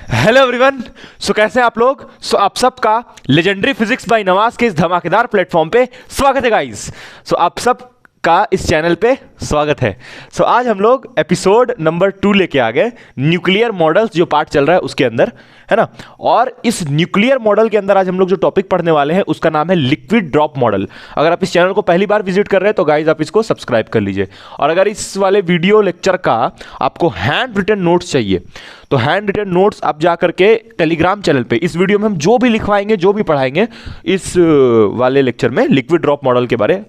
Hello everyone. सो कैसे हैं आप लोग। आप सबका लेजेंडरी फिजिक्स बाय नवाज के इस धमाकेदार प्लेटफॉर्म पे स्वागत है गाइस। आप सब का इस चैनल पे स्वागत है। आज हम लोग एपिसोड नंबर 2 लेके आ गए, न्यूक्लियर मॉडल्स जो पार्ट चल रहा है उसके अंदर, है ना। और इस न्यूक्लियर मॉडल के अंदर आज हम लोग जो टॉपिक पढ़ने वाले हैं उसका नाम है लिक्विड ड्रॉप मॉडल। अगर आप इस चैनल को पहली बार विजिट कर रहे हैं तो गाइज आप इसको सब्सक्राइब कर लीजिए। और अगर इस वाले वीडियो लेक्चर का आपको हैंड रिटन नोट्स चाहिए तो हैंड रिटन नोट्स आप जा करके टेलीग्राम चैनल पे इस वीडियो में हम जो भी लिखवाएंगे, जो भी पढ़ाएंगे इस वाले लेक्चर में लिक्विड ड्रॉप मॉडल के बारे,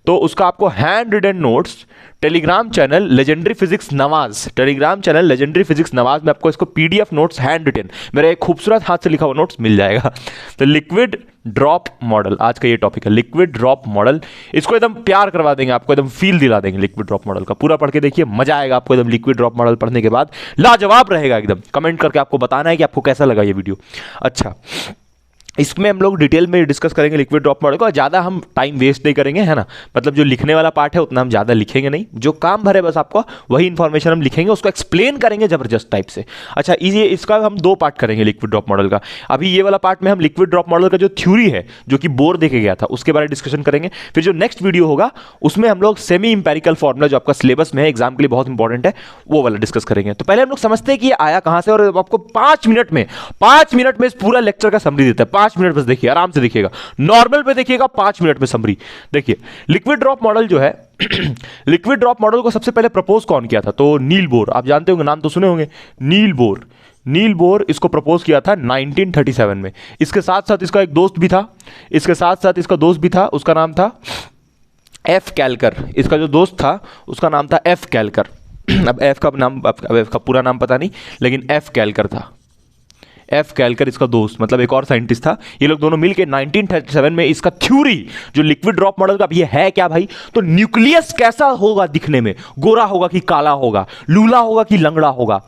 तो उसका आपको handwritten notes Telegram channel legendary physics Nawaz, Telegram channel legendary physics Nawaz में आपको इसको पीडीएफ नोट्स हैंड रिटन मेरा एक खूबसूरत हाथ से लिखा हुआ नोट्स मिल जाएगा। तो लिक्विड ड्रॉप मॉडल आज का ये टॉपिक है, लिक्विड ड्रॉप मॉडल। इसको एकदम प्यार करवा देंगे, आपको एकदम फील दिला देंगे लिक्विड ड्रॉप मॉडल का। पूरा पढ़ के देखिए, मजा आएगा आपको एकदम। लिक्विड ड्रॉप मॉडल पढ़ने के बाद लाजवाब रहेगा एकदम। कमेंट करके आपको बताना है कि आपको कैसा लगा ये वीडियो। अच्छा, इसमें हम लोग डिटेल में डिस्कस करेंगे लिक्विड ड्रॉप मॉडल को। ज़्यादा हम टाइम वेस्ट नहीं करेंगे, है ना। मतलब जो लिखने वाला पार्ट है उतना हम ज़्यादा लिखेंगे नहीं, जो काम भरे बस आपको वही इन्फॉर्मेशन हम लिखेंगे, उसको एक्सप्लेन करेंगे ज़बरदस्त टाइप से। अच्छा, ये इसका हम 2 पार्ट करेंगे लिक्विड ड्रॉप मॉडल का। अभी ये वाला पार्ट में हम लिक्विड ड्रॉप मॉडल का जो थ्योरी है, जो कि बोर देके गया था, उसके बारे में डिस्कशन करेंगे। फिर जो नेक्स्ट वीडियो होगा उसमें हम लोग सेमी इंपेरिकल फॉर्मूला जो आपका सिलेबस में है, एग्जाम के लिए बहुत इंपॉर्टेंट है, वो वाला डिस्कस करेंगे। तो पहले हम लोग समझते हैं कि ये आया कहाँ से, और आपको 5 मिनट में इस पूरा लेक्चर का समरी देता है। 5 मिनट बस देखिए, आराम से देखिएगा, नॉर्मल पे देखिएगा, 5 मिनट में समरी देखिए। लिक्विड ड्रॉप मॉडल जो है लिक्विड ड्रॉप मॉडल को सबसे पहले प्रपोज कौन किया था? तो नील बोर, आप जानते होंगे, नाम तो सुने होंगे, नील बोर इसको प्रपोज किया था 1937 में। इसके साथ साथ इसका एक दोस्त भी था, उसका नाम था एफ कैलकर। इसका जो दोस्त था उसका नाम था एफ कैलकर। अब एफ का पूरा नाम पता नहीं, लेकिन एफ कैलकर था। एफ कैलकर इसका दोस्त, मतलब एक और साइंटिस्ट था। ये लोग दोनों मिलके 1937 में इसका थ्योरी जो लिक्विड ड्रॉप मॉडल का, अब ये है क्या भाई, तो न्यूक्लियस कैसा होगा दिखने में, गोरा होगा कि काला होगा, लूला होगा कि लंगड़ा होगा,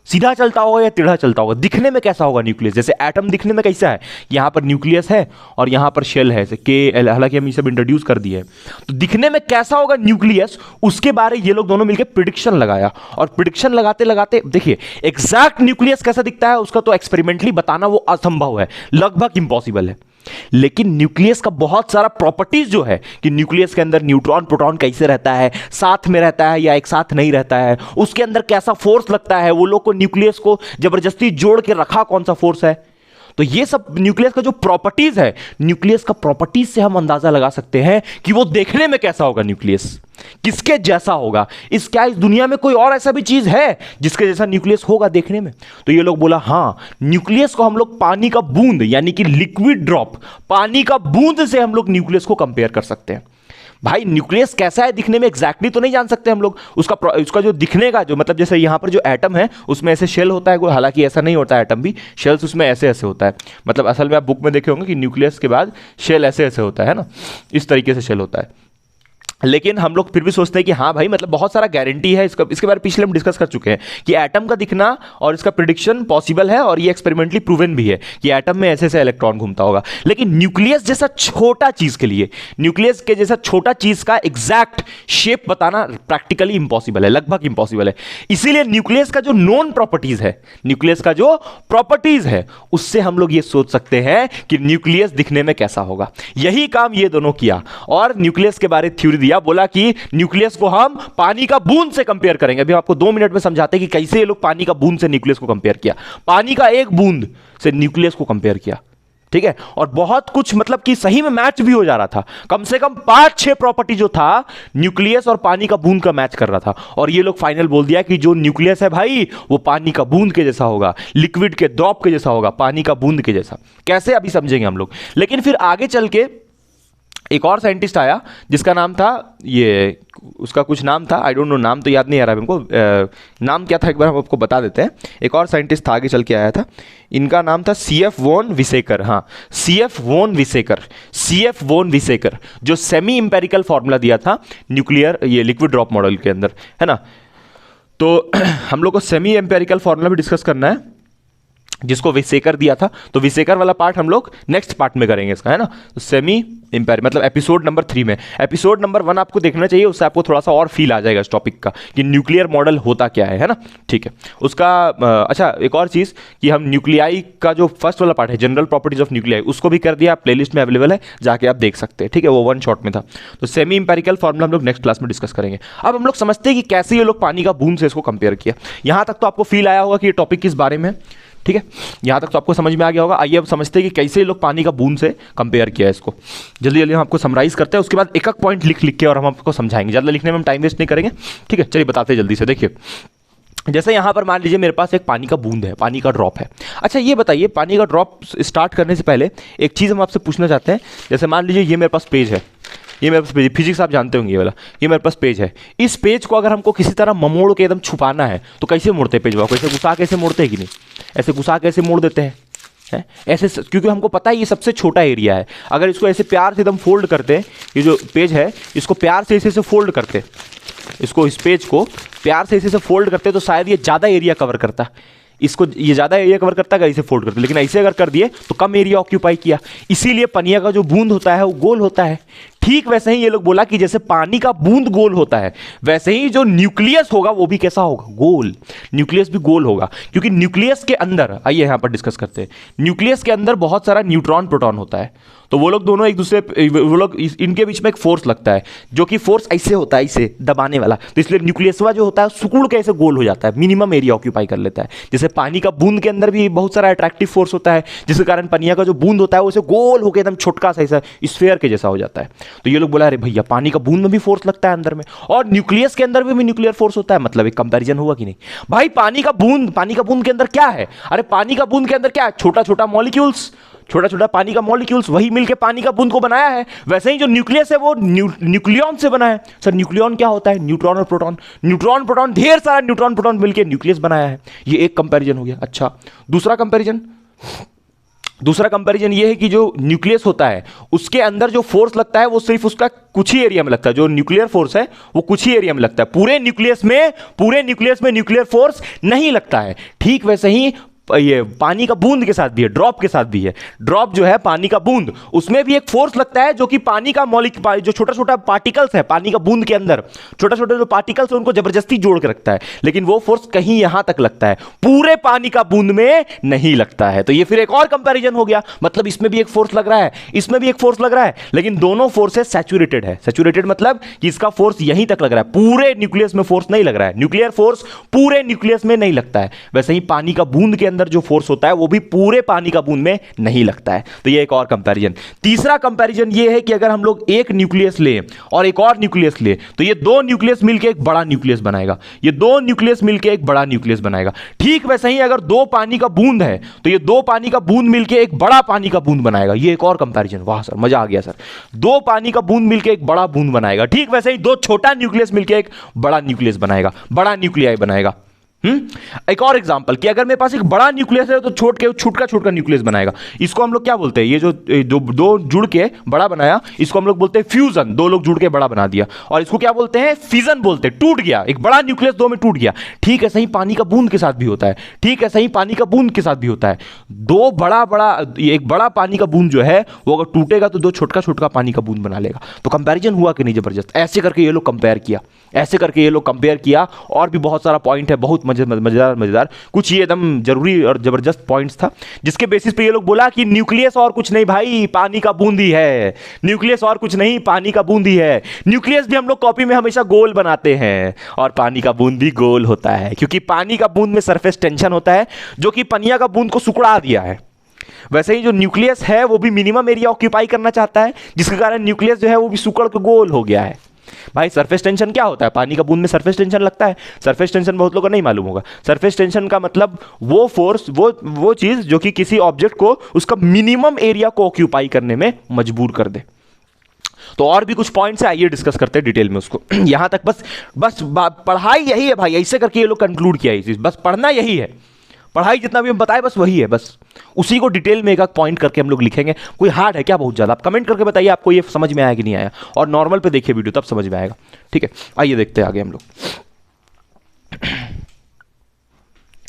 सीधा चलता होगा या टेढ़ा चलता होगा, दिखने में कैसा होगा न्यूक्लियस। जैसे एटम दिखने में कैसा है, यहां पर न्यूक्लियस है और यहां पर शेल है, जैसे के, हालांकि हम ये सब इंट्रोड्यूस कर दिए हैं। तो दिखने में कैसा होगा न्यूक्लियस, उसके बारे ये लोग दोनों मिलकर प्रिडिक्शन लगाया। और प्रिडिक्शन लगाते लगाते देखिए, एग्जैक्ट न्यूक्लियस कैसा दिखता है उसका तो एक्सपेरिमेंटली बताना वो असंभव है, लगभग इंपॉसिबल है। लेकिन न्यूक्लियस का बहुत सारा प्रॉपर्टीज जो है, कि न्यूक्लियस के अंदर न्यूट्रॉन प्रोटॉन कैसे रहता है, साथ में रहता है या एक साथ नहीं रहता है, उसके अंदर कैसा फोर्स लगता है, वो लोग को न्यूक्लियस को जबरदस्ती जोड़ के रखा कौन सा फोर्स है। तो ये सब न्यूक्लियस का जो प्रॉपर्टीज है, न्यूक्लियस का प्रॉपर्टीज से हम अंदाजा लगा सकते हैं कि वो देखने में कैसा होगा, न्यूक्लियस किसके जैसा होगा। इस दुनिया में कोई और ऐसा भी चीज है जिसके जैसा न्यूक्लियस होगा देखने में? तो ये लोग बोला हाँ, न्यूक्लियस को हम लोग पानी का बूंद, यानी कि लिक्विड ड्रॉप, पानी का बूंद से हम लोग न्यूक्लियस को कंपेयर कर सकते हैं। भाई न्यूक्लियस कैसा है दिखने में एग्जैक्टली तो नहीं जान सकते हम लोग, उसका जो दिखने का जो, मतलब जैसे यहां पर जो एटम है उसमें ऐसे शेल होता है, हालांकि ऐसा नहीं होता है, एटम भी शेल्स उसमें ऐसे ऐसे होता है। मतलब असल में आप बुक में देखे होंगे कि न्यूक्लियस के बाद शेल ऐसे ऐसे होता है ना, इस तरीके से शेल होता है। लेकिन हम लोग फिर भी सोचते हैं कि हाँ भाई, मतलब बहुत सारा गारंटी है इसके बारे में पिछले हम डिस्कस कर चुके हैं कि एटम का दिखना और इसका प्रिडिक्शन पॉसिबल है, और ये एक्सपेरिमेंटली प्रूवन भी है कि एटम में ऐसे ऐसे इलेक्ट्रॉन घूमता होगा। लेकिन न्यूक्लियस जैसा छोटा चीज के लिए, न्यूक्लियस के जैसा छोटा चीज का एग्जैक्ट शेप बताना प्रैक्टिकली इंपॉसिबल है, लगभग इंपॉसिबल है। इसीलिए न्यूक्लियस का जो नोन प्रॉपर्टीज है, न्यूक्लियस का जो प्रॉपर्टीज है, उससे हम लोग ये सोच सकते हैं कि न्यूक्लियस दिखने में कैसा होगा। यही काम ये दोनों किया और न्यूक्लियस के बारे थ्योरी दिया। बोला कि न्यूक्लियस को हम पानी का बूंद से कंपेयर करेंगे। अभी आपको 2 मिनट में समझाते हैं कि कैसे ये लोग पानी का बूंद से न्यूक्लियस को कंपेयर किया, पानी का एक बूंद से न्यूक्लियस को कंपेयर किया, ठीक है। और बहुत कुछ, मतलब कि सही में मैच भी हो जा रहा था। कम से कम 5-6 प्रॉपर्टी जो था न्यूक्लियस और पानी का बूंद का मैच कर रहा था। और ये लोग फाइनल बोल दिया कि जो न्यूक्लियस है भाई, वो पानी का बूंद के जैसा होगा, लिक्विड के ड्रॉप के जैसा होगा, पानी का बूंद के जैसा। कैसे अभी समझेंगे हम लोग। लेकिन फिर आगे चल के एक और साइंटिस्ट आया जिसका नाम था, ये उसका कुछ नाम था, आई डोंट नो, नाम तो याद नहीं आ रहा है हमको। नाम क्या था एक बार हम आपको बता देते हैं। एक और साइंटिस्ट था आगे चल के आया था, इनका नाम था सीएफ वॉन विसेकर। हाँ, सीएफ वॉन विसेकर जो सेमी इंपेरिकल फॉर्मूला दिया था न्यूक्लियर, ये लिक्विड ड्रॉप मॉडल के अंदर, है ना। तो हम लोग को सेमी इंपेरिकल फॉर्मूला भी डिस्कस करना है। जिसको विसेकर दिया था, तो विसेकर वाला पार्ट हम लोग नेक्स्ट पार्ट में करेंगे इसका, है ना। तो सेमी इंपेयर मतलब एपिसोड नंबर 3 में। एपिसोड नंबर 1 आपको देखना चाहिए, उससे आपको थोड़ा सा और फील आ जाएगा इस टॉपिक का कि न्यूक्लियर मॉडल होता क्या है ना। ठीक है उसका अच्छा एक और चीज़ कि हम न्यूक्लियाई का जो फर्स्ट वाला पार्ट है जनरल प्रॉपर्टीज ऑफ न्यूक्लियाई, उसको भी कर दिया, प्लेलिस्ट में अवेलेबल है, जाके आप देख सकते हैं। ठीक है वो 1 शॉट में था। तो सेमी इंपेरिकल फॉर्मूला हम लोग नेक्स्ट क्लास में डिस्कस करेंगे। अब हम लोग समझते हैं कि कैसे ये लोग पानी का बूंद से इसको कंपेयर किया। यहां तक तो आपको फील आया होगा कि ये टॉपिक किस बारे में है। ठीक है यहां तक तो आपको समझ में आ गया होगा। आइए अब समझते हैं कि कैसे ये लोग पानी का बूंद से कंपेयर किया है इसको। जल्दी जल्दी हम आपको समराइज करते हैं, उसके बाद एक एक पॉइंट लिख लिख के और हम आपको समझाएंगे। ज़्यादा लिखने में हम टाइम वेस्ट नहीं करेंगे। ठीक है चलिए बताते हैं जल्दी से। देखिए जैसे यहाँ पर मान लीजिए मेरे पास एक पानी का बूंद है, पानी का ड्रॉप है। अच्छा ये बताइए पानी का ड्रॉप स्टार्ट करने से पहले एक चीज़ हम आपसे पूछना चाहते हैं। जैसे मान लीजिए ये मेरे पास पेज है, ये मेरे पास पेज, फिजिक्स आप जानते होंगे ये वाला, ये मेरे पास पेज है। इस पेज को अगर हमको किसी तरह ममोड़ के एकदम छुपाना है तो कैसे मोड़ते हैं पेज को? ऐसे घुसा कैसे मोड़ते हैं कि नहीं? ऐसे घुसा कैसे मोड़ देते हैं ऐसे, क्योंकि हमको पता है ये सबसे छोटा एरिया है। अगर इसको ऐसे प्यार से एकदम फोल्ड करते हैं, ये जो पेज है इसको प्यार से ऐसे फोल्ड करते, इसको इस पेज को प्यार से ऐसे फोल्ड करते तो शायद ये ज़्यादा एरिया कवर करता। इसको ये ज़्यादा एरिया कवर करता अगर इसे फोल्ड करते, लेकिन ऐसे अगर कर दिए तो कम एरिया ऑक्यूपाई किया। इसीलिए पनिया का जो बूंद होता है वो गोल होता है। ठीक वैसे ही ये लोग बोला कि जैसे पानी का बूंद गोल होता है वैसे ही जो न्यूक्लियस होगा वो भी कैसा होगा? गोल। न्यूक्लियस भी गोल होगा क्योंकि न्यूक्लियस के अंदर, आइए यहां पर डिस्कस करते हैं, न्यूक्लियस के अंदर बहुत सारा न्यूट्रॉन प्रोटॉन होता है। तो वो लोग दोनों एक दूसरे, वो लोग इनके बीच में एक फोर्स लगता है जो कि फोर्स ऐसे होता है, ऐसे दबाने वाला। तो इसलिए न्यूक्लियसवा जो होता है सिकुड़ के ऐसे गोल हो जाता है, मिनिमम एरिया ऑक्यूपाई कर लेता है। जैसे पानी का बूंद के अंदर भी बहुत सारा अट्रैक्टिव फोर्स होता है जिसके कारण पनिया का जो बूंद होता है वो ऐसे गोल होकर एकदम छोटका सा ऐसा स्फीयर के जैसा हो जाता है। तो ये लोग बोला अरे भैया पानी का बूंद में भी फोर्स लगता है अंदर में, और न्यूक्लियस के अंदर भी न्यूक्लियर फोर्स होता है। मतलब एक कंपैरिजन हुआ कि नहीं भाई? पानी का बूंद के अंदर क्या है? अरे पानी का बूंद के अंदर क्या है? छोटा छोटा मॉलिक्यूल्स, छोटा छोटा पानी का मॉलिक्यूल्स, वही मिलके पानी का बूंद को बनाया है। वैसे ही जो न्यूक्लियस है वो न्यूक्लियन से बना है। सर न्यूक्लियन क्या होता है? न्यूट्रॉन और प्रोटॉन, न्यूट्रॉन प्रोटॉन, ढेर सारा न्यूट्रॉन प्रोटॉन मिलके न्यूक्लियस बनाया है। ये एक कंपैरिजन हो गया। अच्छा दूसरा कंपैरिजन ये है कि जो न्यूक्लियस होता है उसके अंदर जो फोर्स लगता है वो सिर्फ उसका कुछ ही एरिया में लगता है। जो न्यूक्लियर फोर्स है वो कुछ ही एरिया में लगता है, पूरे न्यूक्लियस में न्यूक्लियर फोर्स नहीं लगता है। ठीक वैसे ही ये पानी का बूंद के साथ भी है, ड्रॉप के साथ भी है। ड्रॉप जो है पानी का बूंद, उसमें भी एक फोर्स लगता है जो कि पानी का जो छोटा छोटा पार्टिकल्स है पानी का बूंद के अंदर, छोटा छोटा जो पार्टिकल्स है उनको जबरदस्ती जोड़ के रखता है, लेकिन वो फोर्स कहीं यहां तक लगता है, पूरे पानी का बूंद में नहीं लगता है। तो ये फिर एक और कंपैरिजन हो गया। मतलब इसमें भी एक फोर्स लग रहा है, इसमें भी एक फोर्स लग रहा है, लेकिन दोनों फोर्सेस सैचुरेटेड है। सैचुरेटेड मतलब कि इसका फोर्स यहीं तक लग रहा है, पूरे न्यूक्लियस में फोर्स नहीं लग रहा है। न्यूक्लियर फोर्स पूरे न्यूक्लियस में नहीं लगता है। वैसे ही पानी का बूंद के अंदर जो फोर्स होता है वो भी पूरे पानी का बूंद में नहीं लगता है। तो ये एक और कंपैरिजन। तीसरा कंपैरिजन ये है कि अगर हम लोग एक न्यूक्लियस ले और एक और न्यूक्लियस ले तो ये दो न्यूक्लियस मिलकर एक बड़ा न्यूक्लियस बनाएगा, ये दो न्यूक्लियस मिलकर एक बड़ा न्यूक्लियस बनाएगा। ठीक वैसे ही अगर दो पानी का बूंद है तो ये दो पानी का बूंद मिलकर एक बड़ा पानी का बूंद बनाएगा। ये एक और कंपैरिजन। वाह सर मजा आ गया सर। दो पानी का बूंद मिलकर एक बड़ा बूंद बनाएगा। ठीक वैसे ही दो छोटा न्यूक्लियस मिलकर एक बड़ा न्यूक्लियस बनाएगा, बड़ा न्यूक्लियाई बनाएगा। एक और एग्जांपल कि अगर मेरे पास एक बड़ा न्यूक्लियस है तो छोटा न्यूक्लियस बनाएगा। इसको हम लोग क्या बोलते हैं? ये जो दो जुड़ के बड़ा बनाया इसको हम लोग बोलते हैं फ्यूजन। दो लोग जुड़ के बड़ा बना दिया। और इसको क्या बोलते हैं? फिजन बोलते हैं। टूट गया, एक बड़ा न्यूक्लियस दो में टूट गया। ठीक ऐसा ही पानी का बूंद के साथ भी होता है। ठीक ऐसा ही पानी का बूंद के साथ भी होता है। दो एक बड़ा पानी का बूंद जो है वो अगर टूटेगा तो दो छोटा पानी का बूंद बना लेगा। तो कंपैरिजन हुआ कि नहीं जबरदस्त? ऐसे करके ये लोग कंपेयर किया। और भी बहुत सारा पॉइंट है, बहुत मजेदार कुछ ये एकदम जरूरी और जबरदस्त पॉइंट्स था जिसके बेसिस पे ये लोग बोला कि न्यूक्लियस और कुछ नहीं भाई, पानी का बूंद ही है। न्यूक्लियस और कुछ नहीं, पानी का बूंद ही है। न्यूक्लियस भी हम लोग कॉपी में हमेशा गोल बनाते हैं और पानी का बूंद भी गोल होता है, क्योंकि पानी का बूंद में सरफेस टेंशन होता है जो कि पनिया का बूंद को सुकड़ा दिया है। वैसे ही जो न्यूक्लियस है वो भी मिनिमम एरिया ऑक्यूपाई करना चाहता है, जिसके कारण न्यूक्लियस जो है वो भी सुकड़ के गोल हो गया है। भाई सरफेस टेंशन क्या होता है? पानी का बूंद में सरफेस टेंशन लगता है। सरफेस टेंशन बहुत लोगों को नहीं मालूम होगा। सरफेस टेंशन का मतलब वो फोर्स, वो चीज जो कि किसी ऑब्जेक्ट को उसका मिनिमम एरिया को ऑक्यूपाई करने में मजबूर कर दे। तो और भी कुछ पॉइंट्स है, आइए डिस्कस करते हैं डिटेल में उसको। यहां तक बस पढ़ाई यही है भाई, ऐसे करके ये लोग कंक्लूड किया है। बस पढ़ना यही है, पढ़ाई जितना भी हम बताए बस वही है, बस उसी को डिटेल में एक पॉइंट करके हम लोग लिखेंगे। कोई हार्ड है क्या बहुत ज़्यादा? आप कमेंट करके बताइए आपको ये समझ में आया कि नहीं आया, और नॉर्मल पे देखिए वीडियो तब समझ में आएगा। ठीक है आइए देखते हैं आगे हम लोग।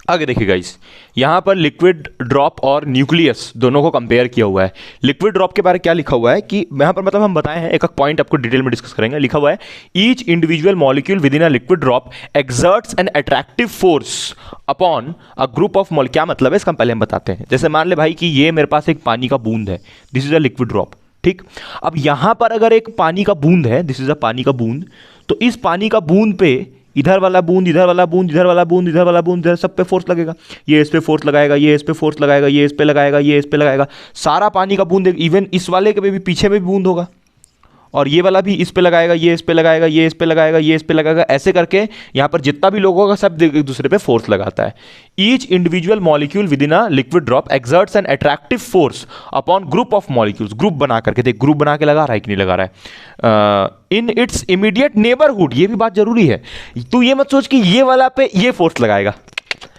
आगे देखिए गाइस, यहाँ पर लिक्विड ड्रॉप और न्यूक्लियस दोनों को कंपेयर किया हुआ है। लिक्विड ड्रॉप के बारे में क्या लिखा हुआ है कि यहाँ पर मतलब हम बताए हैं, एक एक पॉइंट आपको डिटेल में डिस्कस करेंगे। लिखा हुआ है each individual molecule with in a liquid drop exerts an attractive force upon a group of molecule. क्या मतलब है इसका पहले हम बताते हैं। जैसे मान ले भाई कि ये मेरे पास एक पानी का बूंद है, this is a liquid drop, ठीक। अब यहां पर अगर एक पानी का बूंद है, दिस इज अ पानी का बूंद, तो इस पानी का बूंद पे इधर वाला बूंद, इधर वाला बूंद, इधर वाला बूंद, इधर वाला बूंद, इधर सब पे फोर्स लगेगा। ये इस पे फोर्स लगाएगा, ये इस पे फोर्स लगाएगा, ये इस पे लगाएगा, ये इस पे लगाएगा। सारा पानी का बूंद, इवन इस वाले के भी पीछे में भी बूंद होगा, और ये वाला भी इस पे लगाएगा, ये इस पे लगाएगा, ये इस पे लगाएगा, ये इस पे लगाएगा। ऐसे करके यहाँ पर जितना भी लोगों का सब एक दूसरे पे फोर्स लगाता है। Each individual molecule with in a liquid drop exerts an attractive force upon group of molecules. Group बना करके देख, ग्रुप बना के लगा रहा है कि नहीं लगा रहा है। इन इट्स इमीडिएट नेबरहुड, ये भी बात जरूरी है। तू ये मत सोच कि ये वाला पे ये फोर्स लगाएगा,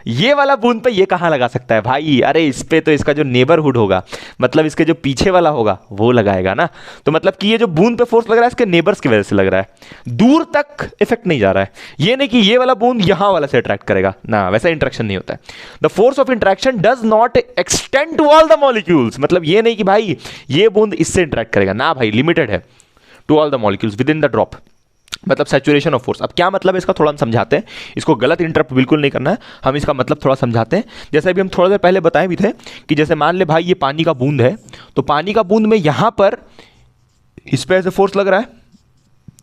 ये वाला बूंद पे ये कहाँ लगा सकता है भाई। अरे इस पे तो इसका जो नेबरहुड होगा, मतलब इसके जो पीछे वाला होगा वो लगाएगा ना। तो मतलब कि ये जो बूंद पे फोर्स लग रहा है इसके नेबर्स की वजह से लग रहा है, दूर तक इफेक्ट नहीं जा रहा है। ये नहीं कि ये वाला बूंद यहां वाला से अट्रैक्ट करेगा ना, वैसा इंट्रैक्शन नहीं होता है। The force of interaction does not extend to all the molecules. मतलब ये नहीं कि भाई ये बूंद इससे इंट्रैक्ट करेगा ना, भाई लिमिटेड है to all the molecules within the drop. मतलब सैचुरेशन ऑफ फोर्स। अब क्या मतलब है इसका थोड़ा हम समझाते हैं, इसको गलत इंटरप्ट बिल्कुल नहीं करना है, हम इसका मतलब थोड़ा समझाते हैं। जैसे अभी हम थोड़ा देर पहले बताए भी थे कि जैसे मान ले भाई ये पानी का बूंद है, तो पानी का बूंद में यहां पर इस पे ऐसे फोर्स लग रहा है,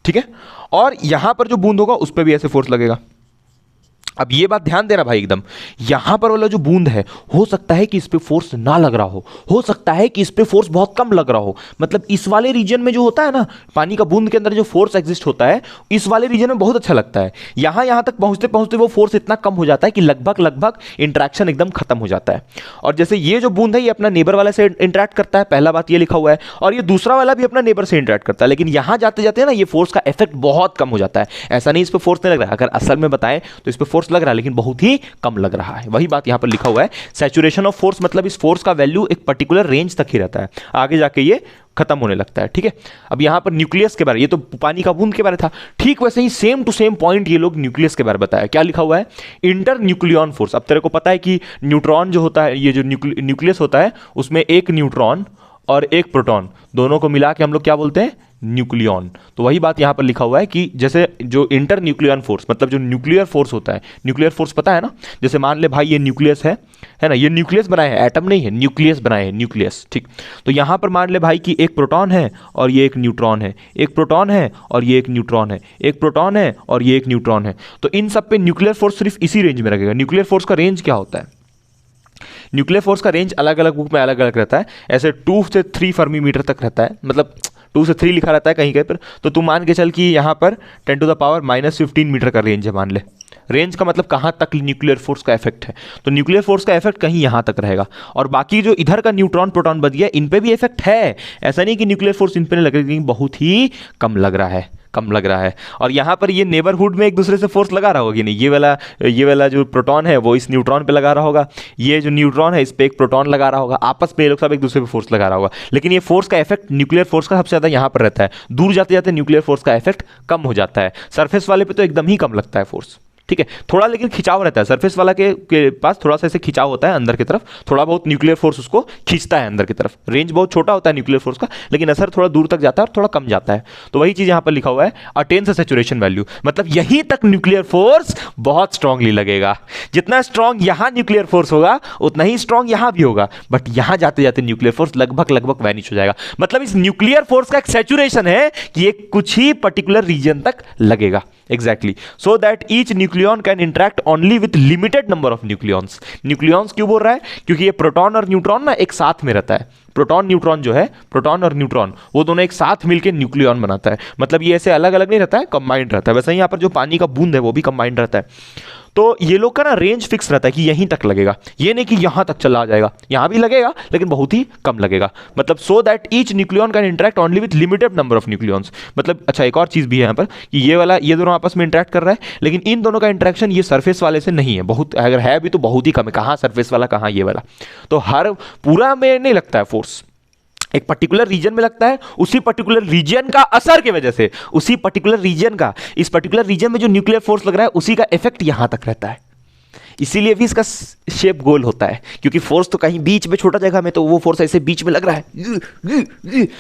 ठीक है, और यहां पर जो बूंद होगा उस पर भी ऐसे फोर्स लगेगा। अब ये बात ध्यान देना भाई एकदम, यहां पर वाला जो बूंद है हो सकता है कि इस पे फोर्स ना लग रहा हो सकता है कि इस पे फोर्स बहुत कम लग रहा हो। मतलब इस वाले रीजन में जो होता है ना, पानी का बूंद के अंदर जो फोर्स एग्जिस्ट होता है, इस वाले रीजन में बहुत अच्छा लगता है। यहां तक पहुंचते पहुंचते वो फोर्स इतना कम हो जाता है कि लगभग इंट्रैक्शन एकदम खत्म हो जाता है। और जैसे ये जो बूंद है ये अपना नेबर वाले से इंटरेक्ट करता है, पहला बात ये लिखा हुआ है, और ये दूसरा वाला भी अपना नेबर से इंटरेक्ट करता है, लेकिन यहां जाते जाते ना ये फोर्स का इफेक्ट बहुत कम हो जाता है। ऐसा नहीं इस पर फोर्स नहीं लग रहा है, अगर असल में बताएं तो इस पर फोर्स लग रहा है लेकिन बहुत ही कम लग रहा है। वही बात यहां पर लिखा हुआ है, सैचुरेशन ऑफ फोर्स, मतलब इस फोर्स का वैल्यू एक पर्टिकुलर रेंज तक ही रहता है, आगे जाके ये खत्म होने लगता है, ठीक है। अब यहां पर न्यूक्लियस के बारे, ये तो पानी का बूंद के बारे था, ठीक वैसे ही सेम टू सेम पॉइंट ये लोग न्यूक्लियस के बारे बताया। क्या लिखा हुआ है, इंटर न्यूक्लियन फोर्स। अब तेरे को पता है कि न्यूट्रॉन जो होता है, ये जो न्यूक्लियस होता है उसमें एक न्यूट्रॉन और एक प्रोटॉन दोनों को मिला के हम लोग क्या बोलते हैं, न्यूक्लियन। तो वही बात यहां पर लिखा हुआ है कि जैसे जो इंटर न्यूक्लियन फोर्स, मतलब जो न्यूक्लियर फोर्स होता है, न्यूक्लियर फोर्स पता है ना, जैसे मान ले भाई ये न्यूक्लियस है ना, ये न्यूक्लियस बनाए हैं, एटम नहीं है, न्यूक्लियस बनाए हैं, न्यूक्लियस, ठीक। तो यहां पर मान ले भाई कि एक प्रोटॉन है और ये एक न्यूट्रॉन है, एक प्रोटॉन है और ये एक न्यूट्रॉन है, एक प्रोटॉन है और ये एक न्यूट्रॉन है। तो इन सब पे न्यूक्लियर फोर्स सिर्फ इसी रेंज में रखेगा। न्यूक्लियर फोर्स का रेंज क्या होता है, न्यूक्लियर फोर्स का रेंज अलग अलग बुक में अलग अलग रहता है, ऐसे 2 से 3 फर्मी मीटर तक रहता है, मतलब 2 से 3 लिखा रहता है कहीं कहीं पर। तो तू मान के चल कि यहाँ पर 10⁻⁻15 मीटर का रेंज है, मान ले। रेंज का मतलब कहाँ तक न्यूक्लियर फोर्स का इफेक्ट है, तो न्यूक्लियर फोर्स का इफेक्ट कहीं यहाँ तक रहेगा। और बाकी जो इधर का न्यूट्रॉन प्रोटॉन बच गया, इन पे भी इफेक्ट है, ऐसा नहीं कि न्यूक्लियर फोर्स इन पे नहीं लग रही, बहुत ही कम लग रहा है, कम लग रहा है। और यहाँ पर ये नेबरहुड में एक दूसरे से फोर्स लगा रहा होगा कि नहीं, ये वाला जो प्रोटॉन है वो इस न्यूट्रॉन पे लगा रहा होगा, ये जो न्यूट्रॉन है इस पे एक प्रोटॉन लगा रहा होगा, आपस में ये लोग सब एक दूसरे पे फोर्स लगा रहा होगा। लेकिन ये फोर्स का इफेक्ट न्यूक्लियर फोर्स का सबसे ज़्यादा यहाँ पर रहता है, दूर जाते जाते न्यूक्लियर फोर्स का इफेक्ट कम हो जाता है। सरफेस वाले पे तो एकदम ही कम लगता है फोर्स, ठीक है। थोड़ा लेकिन खिंचाव रहता है, सरफेस वाला के पास थोड़ा सा ऐसे खिंचाव होता है अंदर की तरफ, थोड़ा बहुत न्यूक्लियर फोर्स उसको खींचता है अंदर की तरफ। रेंज बहुत छोटा होता है न्यूक्लियर फोर्स का, लेकिन असर थोड़ा दूर तक जाता है और थोड़ा कम जाता है। तो वही चीज यहां पर लिखा हुआ है, अटेन्स अ सैचुरेशन वैल्यू, मतलब यहीं तक न्यूक्लियर फोर्स बहुत स्ट्रांगली लगेगा। जितना स्ट्रांग यहां न्यूक्लियर फोर्स होगा उतना ही स्ट्रांग यहां भी होगा, बट यहां जाते जाते न्यूक्लियर फोर्स लगभग वैनिश हो जाएगा। मतलब इस न्यूक्लियर फोर्स का एक सैचुरेशन है कि ये कुछ ही पर्टिकुलर रीजन तक लगेगा, exactly, so that each nucleon can interact only with limited number of nucleons. Nucleons क्यों बोल रहा है, क्योंकि ये प्रोटॉन और न्यूट्रॉन ना एक साथ में रहता है। प्रोटॉन न्यूट्रॉन जो है, प्रोटॉन और न्यूट्रॉन वो दोनों एक साथ मिलकर न्यूक्लियन बनाता है। मतलब ये ऐसे अलग अलग नहीं रहता है, कंबाइंड रहता है। वैसे ही यहाँ पर जो पानी का बूंद है वो भी कंबाइंड रहता है। तो ये लोग का ना रेंज फिक्स रहता है कि यहीं तक लगेगा, ये नहीं कि यहां तक चला जाएगा, यहां भी लगेगा लेकिन बहुत ही कम लगेगा। मतलब so that each nucleon can interact only with limited number of nucleons. मतलब अच्छा एक और चीज भी है यहाँ पर कि ये दोनों आपस में इंटरेक्ट कर रहा है, लेकिन इन दोनों का इंटरेक्शन ये सरफेस वाले से नहीं है, बहुत अगर है भी तो बहुत ही कम है। कहाँ सरफेस वाला, कहाँ ये वाला, तो हर पूरा में नहीं लगता है फोर्स, एक पर्टिकुलर रीजन में लगता है। उसी पर्टिकुलर रीजन का असर की वजह से, उसी पर्टिकुलर रीजन का, इस पर्टिकुलर रीजन में जो न्यूक्लियर फोर्स लग रहा है उसी का इफेक्ट यहां तक रहता है। इसीलिए भी इसका शेप गोल होता है, क्योंकि फोर्स तो कहीं बीच में छोटा जगह में, तो वो फोर्स ऐसे बीच में लग रहा है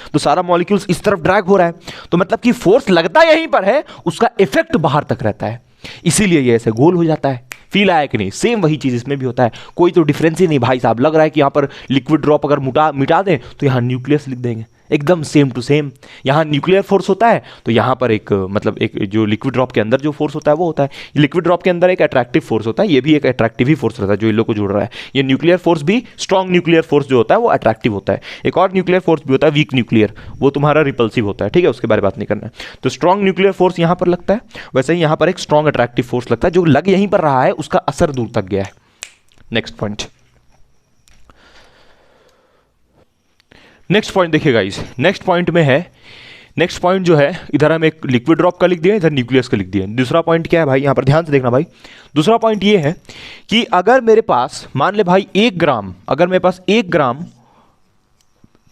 तो सारा मॉलिक्यूल्स इस तरफ ड्रैग हो रहा है, तो मतलब कि फोर्स लगता यहीं पर है, उसका इफेक्ट बाहर तक रहता है, इसीलिए ये ऐसे गोल हो जाता है। फील आया कि नहीं? सेम वही चीज इसमें भी होता है, कोई तो डिफरेंस ही नहीं भाई साहब। लग रहा है कि यहां पर लिक्विड ड्रॉप अगर मिटा दें तो यहां न्यूक्लियस लिख देंगे, एकदम सेम टू सेम। यहां न्यूक्लियर फोर्स होता है तो यहां पर एक मतलब एक जो लिक्विड ड्रॉप के अंदर जो फोर्स होता है वो होता है, लिक्विड ड्रॉप के अंदर एक अट्रैक्टिव फोर्स होता है, ये भी एक अट्रैक्टिव ही फोर्स रहता है जो इन लोग को जोड़ रहा है। ये न्यूक्लियर फोर्स भी, स्ट्रॉन्ग न्यूक्लियर फोर्स जो होता है वो अट्रैक्टिव होता है, एक और न्यूक्लियर फोर्स भी होता है वीक न्यूक्लियर, वो तुम्हारा रिपल्सिव होता है, ठीक है, उसके बारे में बात नहीं करना है। तो स्ट्रॉन्ग न्यूक्लियर फोर्स यहां पर लगता है, वैसे ही यहां पर एक स्ट्रॉन्ग अट्रैक्टिव फोर्स लगता है, जो लग यहीं पर रहा है उसका असर दूर तक गया है। नेक्स्ट पॉइंट, नेक्स्ट पॉइंट देखिए गाइस, नेक्स्ट पॉइंट में है, नेक्स्ट पॉइंट जो है इधर हम एक लिक्विड ड्रॉप का लिख दिया, इधर न्यूक्लियस का लिख दिया। दूसरा पॉइंट क्या है भाई, यहां पर ध्यान से देखना भाई। दूसरा पॉइंट ये है कि अगर मेरे पास मान ले भाई 1 ग्राम, अगर मेरे पास 1 ग्राम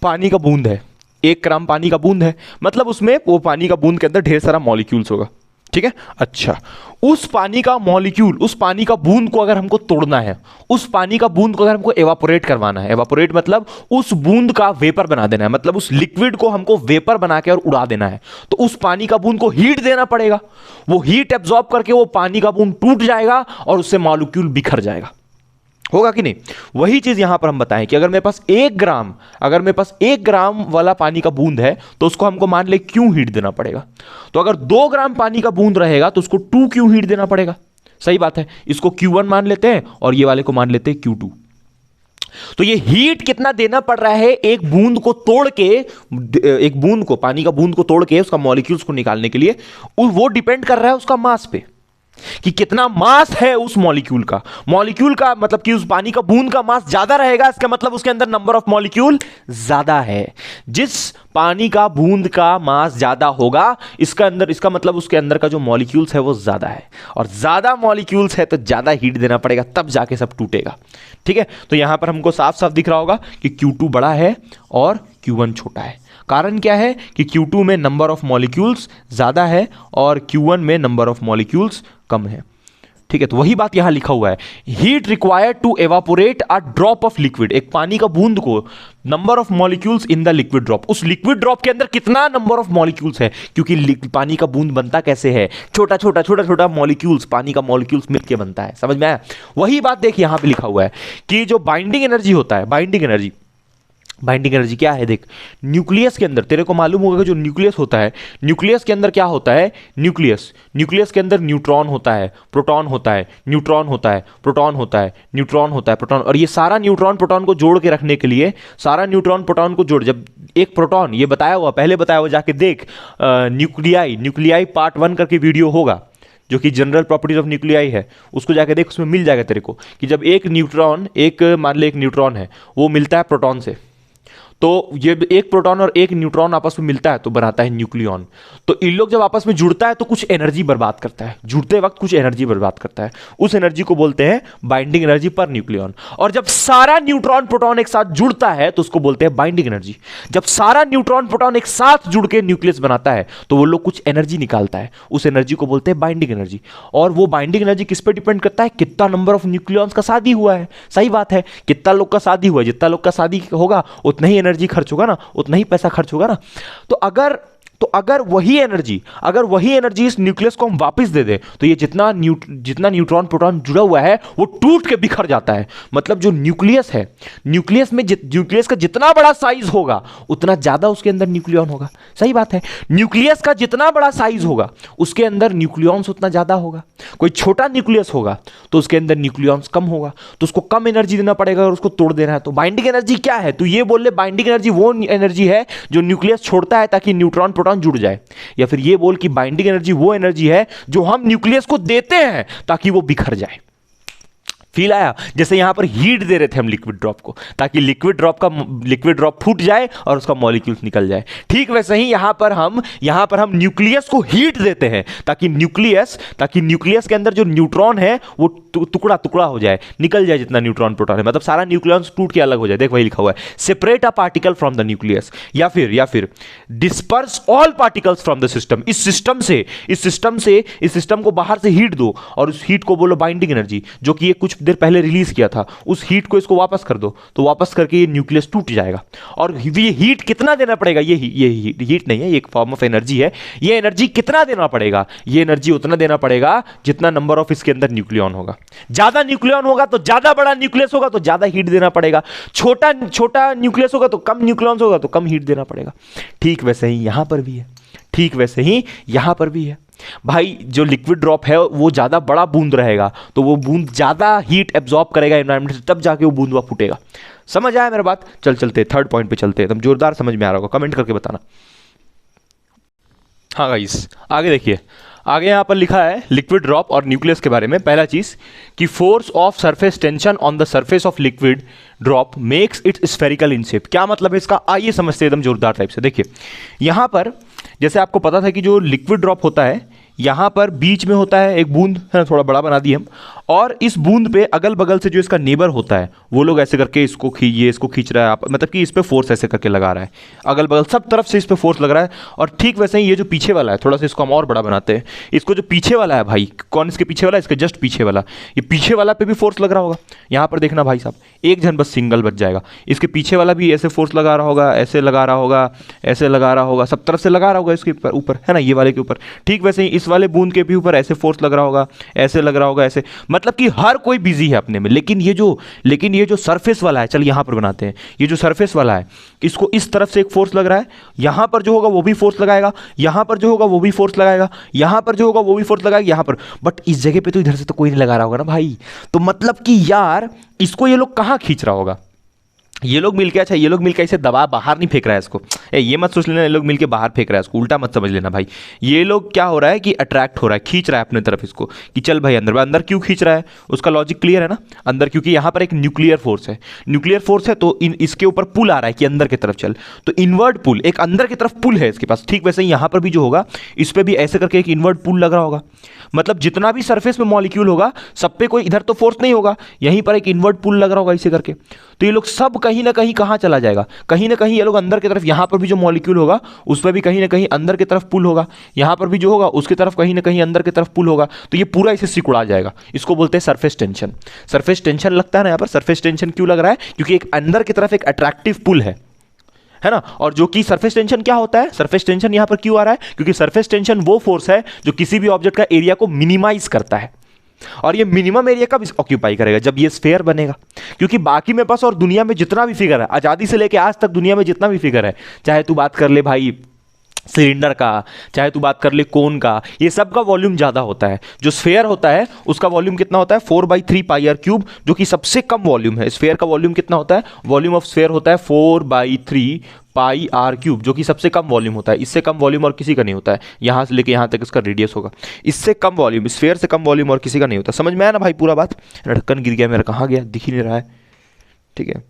पानी का बूंद है, 1 ग्राम पानी का बूंद है, मतलब उसमें वो पानी का बूंद के अंदर ढेर सारा मॉलिक्यूल्स होगा, ठीक है। अच्छा, उस पानी का मॉलिक्यूल, उस पानी का बूंद को अगर हमको तोड़ना है, उस पानी का बूंद को अगर हमको एवापोरेट करवाना है, एवापोरेट मतलब उस बूंद का वेपर बना देना है, मतलब उस लिक्विड को हमको वेपर बना के और उड़ा देना है, तो उस पानी का बूंद को हीट देना पड़ेगा। वो हीट एब्जॉर्ब करके वो पानी का बूंद टूट जाएगा और उससे मॉलिक्यूल बिखर जाएगा, होगा कि नहीं? वही चीज यहां पर हम बताएं कि अगर मेरे पास 1 ग्राम, अगर मेरे पास 1 ग्राम वाला पानी का बूंद है तो उसको हमको मान ले क्यों हीट देना पड़ेगा। तो अगर 2 ग्राम पानी का बूंद रहेगा तो उसको 2 क्यों हीट देना पड़ेगा। सही बात है, इसको Q1 मान लेते हैं और ये वाले को मान लेते हैं Q2। तो ये हीट कितना देना पड़ रहा है एक बूंद को तोड़ के, एक बूंद को, पानी का बूंद को तोड़ के उसका मॉलिक्यूल्स को निकालने के लिए, वो डिपेंड कर रहा है उसका मास पे, कि कितना मास है उस मॉलिक्यूल का। मॉलिक्यूल का मतलब कि उस पानी का बूंद का मास ज्यादा रहेगा, इसका मतलब उसके अंदर नंबर ऑफ मॉलिक्यूल ज्यादा है। जिस पानी का बूंद का मास ज्यादा होगा, इसका मतलब उसके अंदर का जो मॉलिक्यूल्स है वो ज्यादा है, और ज्यादा मॉलिक्यूल्स है तो ज्यादा हीट देना पड़ेगा, तब जाके सब टूटेगा, ठीक है। तो यहां पर हमको साफ साफ दिख रहा होगा कि Q2 बड़ा है और Q1 छोटा है। कारण क्या है कि Q2 में नंबर ऑफ मॉलिक्यूल्स ज्यादा है और Q1 में नंबर ऑफ मॉलिक्यूल्स कम है, ठीक है। तो वही बात यहां लिखा हुआ है, heat required to evaporate a drop of liquid, एक पानी का बूंद को, number of molecules in the liquid drop, उस लिक्विड ड्रॉप के अंदर कितना नंबर ऑफ मॉलिक्यूल्स है, क्योंकि पानी का बूंद बनता कैसे है, छोटा छोटा छोटा छोटा मॉलिक्यूल्स, पानी का मॉलिक्यूल्स मिलकर बनता है, समझ में आया। वही बात देखिए यहां पे लिखा हुआ है कि जो बाइंडिंग एनर्जी होता है, बाइंडिंग एनर्जी क्या है, देख न्यूक्लियस के अंदर तेरे को मालूम होगा कि जो न्यूक्लियस होता है, न्यूक्लियस के अंदर क्या होता है, न्यूक्लियस के अंदर न्यूट्रॉन होता है, प्रोटॉन होता है, न्यूट्रॉन होता है, प्रोटॉन होता है, न्यूट्रॉन होता है, प्रोटॉन, और ये सारा न्यूट्रॉन प्रोटॉन को जोड़ के रखने के लिए, सारा न्यूट्रॉन प्रोटॉन को जोड़, जब एक प्रोटॉन, ये बताया हुआ, पहले बताया हुआ, जाके देख, न्यूक्लियाई पार्ट 1 करके वीडियो होगा जो कि जनरल प्रॉपर्टीज ऑफ न्यूक्लियाई है, उसको जाके देख, उसमें मिल जाएगा तेरे को कि जब एक न्यूट्रॉन, मान ले एक न्यूट्रॉन है, वो मिलता है प्रोटॉन से, तो ये एक प्रोटॉन और एक न्यूट्रॉन आपस में मिलता है तो बनाता है न्यूक्लियॉन। तो इन लोग जब आपस में जुड़ता है तो कुछ एनर्जी बर्बाद करता है, जुड़ते वक्त कुछ एनर्जी बर्बाद करता है, उस एनर्जी को बोलते हैं बाइंडिंग एनर्जी पर न्यूक्लियॉन। और जब सारा न्यूट्रॉन प्रोटॉन एक साथ जुड़ता है तो उसको बोलते हैं बाइंडिंग एनर्जी। जब सारा न्यूट्रॉन प्रोटॉन एक साथ जुड़ के न्यूक्लियस बनाता है तो वो लोग कुछ एनर्जी निकालता है, उस एनर्जी को बोलते हैं बाइंडिंग एनर्जी। और वो बाइंडिंग एनर्जी किस पे डिपेंड करता है, कितना नंबर ऑफ न्यूक्लियॉन्स का शादी हुआ है। सही बात है, कितना लोग का शादी हुआ है, जितना लोग का शादी होगा उतना ही एनर्जी खर्च होगा ना, उतना ही पैसा खर्च होगा ना। तो अगर वही एनर्जी इस न्यूक्लियस को हम वापस दे दें तो ये जितना न्यूट्रॉन प्रोटॉन जुड़ा हुआ है वो टूट के बिखर जाता है। मतलब जो न्यूक्लियस है, न्यूक्लियस का जितना बड़ा साइज होगा उतना ज्यादा उसके अंदर न्यूक्लियॉन होगा। सही बात है, न्यूक्लियस का जितना बड़ा साइज होगा उसके अंदर न्यूक्लियॉन्स उतना ज्यादा होगा। कोई छोटा न्यूक्लियस होगा तो उसके अंदर न्यूक्लियॉन्स कम होगा, तो उसको कम एनर्जी देना पड़ेगा और उसको तोड़ देना है। तो बाइंडिंग एनर्जी क्या है, तो ये बोल ले बाइंडिंग एनर्जी वो एनर्जी है जो न्यूक्लियस छोड़ता है ताकि न्यूट्रॉन प्रोटॉन जुड़ जाए, या फिर ये बोल कि बाइंडिंग एनर्जी वो एनर्जी है जो हम न्यूक्लियस को देते हैं ताकि वो बिखर जाए। फील आया? जैसे यहां पर हीट दे रहे थे हम लिक्विड ड्रॉप को, ताकि लिक्विड ड्रॉप फूट जाए और उसका मॉलिक्यूल्स निकल जाए। ठीक वैसे ही यहां पर हम न्यूक्लियस को हीट देते हैं, ताकि न्यूक्लियस के अंदर जो न्यूट्रॉन है वो टुकड़ा टुकड़ा हो जाए, निकल जाए जितना न्यूट्रॉन प्रोटॉन है, मतलब सारा न्यूक्लियस टूट के अलग हो जाए। देख वही लिखा हुआ है, separate a particle from the nucleus, या फिर disperse all particles from the system. इस सिस्टम को बाहर से हीट दो और उस हीट को बोलो बाइंडिंग एनर्जी, जो कि ये कुछ देर पहले रिलीज किया था, उस हीट को इसको वापस कर दो, तो वापस करके ये न्यूक्लियस टूट जाएगा। और ये हीट कितना देना पड़ेगा? ये हीट नहीं है, ये एक फॉर्म ऑफ एनर्जी है। ये एनर्जी कितना देना पड़ेगा? ये एनर्जी उतना देना पड़ेगा जितना नंबर ऑफ इसके अंदर न्यूक्लियॉन होगा। ज्यादा न्यूक्लियॉन होगा तो ज्यादा बड़ा न्यूक्लियस होगा तो ज्यादा हीट देना पड़ेगा, छोटा न्यूक्लियस होगा तो कम न्यूक्लियॉन्स होगा तो कम हीट देना पड़ेगा। ठीक वैसे ही यहां पर भी है भाई। जो लिक्विड ड्रॉप है वो ज्यादा बड़ा बूंद रहेगा तो वो बूंद ज्यादा हीट एब्जॉर्ब करेगा एनवायरनमेंट से, तब जाके वो बूंद वहां फूटेगा। समझ आया मेरा बात? चलते थर्ड पॉइंट पे चलते हैं, एकदम जोरदार समझ में आ रहा होगा, कमेंट करके बताना। हाँ गाइस, आगे देखिए, आगे यहां पर लिखा है लिक्विड ड्रॉप और न्यूक्लियस के बारे में। पहला चीज कि force of surface tension on the surface of liquid drop makes it spherical in shape. क्या मतलब है इसका? आइए समझते हैं एकदम जोरदार टाइप से। देखिए यहां पर जैसे आपको पता था कि जो लिक्विड ड्रॉप होता है यहां पर बीच में होता है एक बूंद, है ना, थोड़ा बड़ा बना दिए हम, और इस बूंद पे अगल बगल से जो इसका नेबर होता है वो लोग ऐसे करके इसको खींच रहा है, मतलब कि इस पे फोर्स ऐसे करके लगा रहा है, अगल बगल सब तरफ से इस पे फोर्स लग रहा है। और ठीक वैसे ही ये जो पीछे वाला है, थोड़ा सा इसको हम और बड़ा बनाते हैं, इसको जो पीछे वाला है भाई, कौन इसके पीछे वाला है? इसके जस्ट पीछे वाला, ये पीछे वाला पे भी फोर्स लग रहा होगा। यहाँ पर देखना भाई साहब, एक जन बस सिंगल बच जाएगा, इसके पीछे वाला भी ऐसे फोर्स लगा रहा होगा, ऐसे लगा रहा होगा, ऐसे लगा रहा होगा, सब तरफ से लगा रहा होगा इसके ऊपर, है ना, ये वाले के ऊपर। ठीक वैसे ही इस वाले बूंद के भी ऊपर ऐसे फोर्स लग रहा होगा, ऐसे लग रहा होगा, ऐसे, मतलब कि हर कोई बिजी है अपने में। लेकिन ये जो सरफेस वाला है, चल यहां पर बनाते हैं, ये जो सरफेस वाला है इसको इस तरफ से एक फोर्स लग रहा है, यहां पर जो होगा वो भी फोर्स लगाएगा, यहां पर जो होगा वो भी फोर्स लगाएगा, यहां पर जो होगा वो भी फोर्स लगाएगा, यहां पर, बट इस जगह पे तो इधर से तो कोई नहीं लगा रहा होगा ना भाई। तो मतलब कि यार इसको ये लोग कहां खींच रहा होगा? ये लोग मिलके, अच्छा ये लोग मिलके इसे दबा बाहर नहीं फेंक रहा है इसको, ये मत सोच लेना ये लोग मिलके बाहर फेंक रहा है इसको, उल्टा मत समझ लेना भाई। ये लोग क्या हो रहा है कि अट्रैक्ट हो रहा है, खींच रहा है अपने तरफ इसको, कि चल भाई अंदर क्यों खींच रहा है? उसका लॉजिक क्लियर है ना, अंदर, क्योंकि यहाँ पर एक न्यूक्लियर फोर्स है तो इसके ऊपर पुल आ रहा है कि अंदर की तरफ चल, तो इनवर्ड पुल, एक अंदर की तरफ पुल है इसके पास। ठीक वैसे ही यहाँ पर भी जो होगा इस पर भी ऐसे करके एक इनवर्ड पुल लग रहा होगा, मतलब जितना भी सरफेस में मॉलिक्यूल होगा सब पे कोई इधर तो फोर्स नहीं होगा, यहीं पर एक इनवर्ड पुल लग रहा होगा इसे करके। तो ये लोग सब कहीं ना कहीं कहाँ चला जाएगा? कहीं ना कहीं ये लोग अंदर की तरफ, यहाँ पर भी जो मॉलिक्यूल होगा उस पर भी कहीं ना कहीं अंदर की तरफ पुल होगा, यहाँ पर भी जो होगा उसकी तरफ कहीं ना कहीं अंदर की तरफ पुल होगा, तो ये पूरा इसे सिकुड़ा जाएगा। इसको बोलते हैं सरफेस टेंशन। सरफेस टेंशन लगता है ना यहाँ पर, सरफेस टेंशन क्यों लग रहा है? क्योंकि एक अंदर की तरफ एक अट्रैक्टिव पुल है ना। और जो कि सरफेस टेंशन क्या होता है? सरफेस टेंशन यहां पर क्यों आ रहा है? क्योंकि सरफेस टेंशन वो फोर्स है जो किसी भी ऑब्जेक्ट का एरिया को मिनिमाइज करता है, और ये मिनिमम एरिया कब ऑक्यूपाई करेगा? जब ये स्फेयर बनेगा। क्योंकि बाकी में बस, और दुनिया में जितना भी फिगर है, आजादी से लेकर आज तक दुनिया में जितना भी फिगर है, चाहे तू बात कर ले भाई सिलेंडर का, चाहे तू बात कर ले कोन का, ये सब का वॉल्यूम ज्यादा होता है। जो स्फेयर होता है उसका वॉल्यूम कितना होता है? 4/3 पाई आर क्यूब, जो कि सबसे कम वॉल्यूम है। स्फेयर का वॉल्यूम कितना होता है? वॉल्यूम ऑफ स्फेयर होता है 4/3 पाई आर क्यूब, जो कि सबसे कम वॉल्यूम होता है। इससे कम वॉल्यूम और किसी का नहीं होता है। यहां से लेके यहां तक इसका रेडियस होगा, इससे कम वॉल्यूम, स्फेयर से कम वॉल्यूम और किसी का नहीं होता। समझ में आया ना भाई पूरा बात? ढक्कन गिर गया मेरा, कहाँ गया दिख ही नहीं रहा है। ठीक है,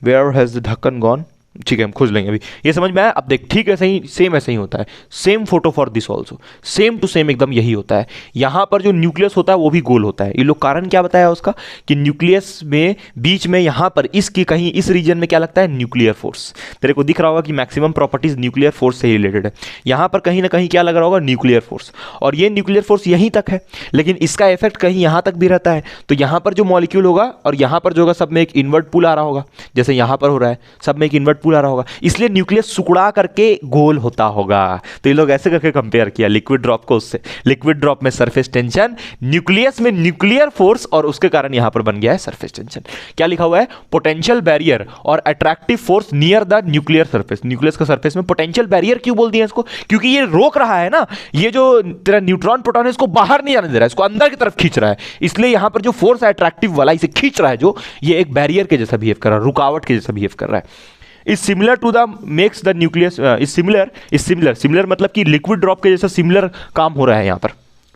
वेयर हैज द ढक्कन गॉन? ठीक है, हम खोज लेंगे अभी। ये समझ में आया? अब देख, ठीक ऐसे ही, सेम ऐसे ही होता है। Same photo for this also, same to same एकदम यही होता है। यहां पर जो न्यूक्लियस होता है वो भी गोल होता है। ये लोग कारण क्या बताया उसका? कि न्यूक्लियस में बीच में यहां पर इसकी कहीं इस रीजन में क्या लगता है? Nuclear force. तेरे को दिख रहा होगा कि मैक्सिमम प्रॉपर्टीज न्यूक्लियर फोर्स से ही रिलेटेड है। यहां पर कहीं ना कहीं क्या लग रहा होगा? Nuclear force. और ये न्यूक्लियर फोर्स यहीं तक है, लेकिन इसका इफेक्ट कहीं यहां तक भी रहता है। तो यहां पर जो मॉलिक्यूल होगा और यहां पर जो होगा, सब में एक इनवर्ट पुल आ रहा होगा, जैसे यहां पर हो रहा है, सब में एक इनवर्ट पुल आ रहा होगा, इसलिए न्यूक्लियस सुकड़ा करके गोल होता होगा। तो ये लोग ऐसे करके कंपेयर किया लिक्विड ड्रॉप को उससे। लिक्विड ड्रॉप में सरफेस टेंशन, न्यूक्लियस में न्यूक्लियर फोर्स, और उसके कारण यहां पर बन गया है सरफेस टेंशन। क्या लिखा हुआ है? पोटेंशियल बैरियर और attractive force near the nuclear surface. Nucleus का सरफेस में पोटेंशियल बैरियर क्यों बोल दिया इसको? क्योंकि ये रोक रहा है ना, ये जो तेरा न्यूट्रॉन प्रोटॉन है इसको बाहर नहीं आने दे रहा है, इसको अंदर की तरफ खींच रहा है। इसलिए यहां पर जो फोर्स है अट्रैक्टिव वाला, इसे खींच रहा है, जो ये एक बैरियर के जैसा बिहेव कर रहा है, रुकावट के जैसा बिहेव कर रहा है। Is similar to the makes the nucleus, is similar मतलब कि लिक्विड ड्रॉप के जैसा सिमिलर काम हो रहा है यहाँ पर।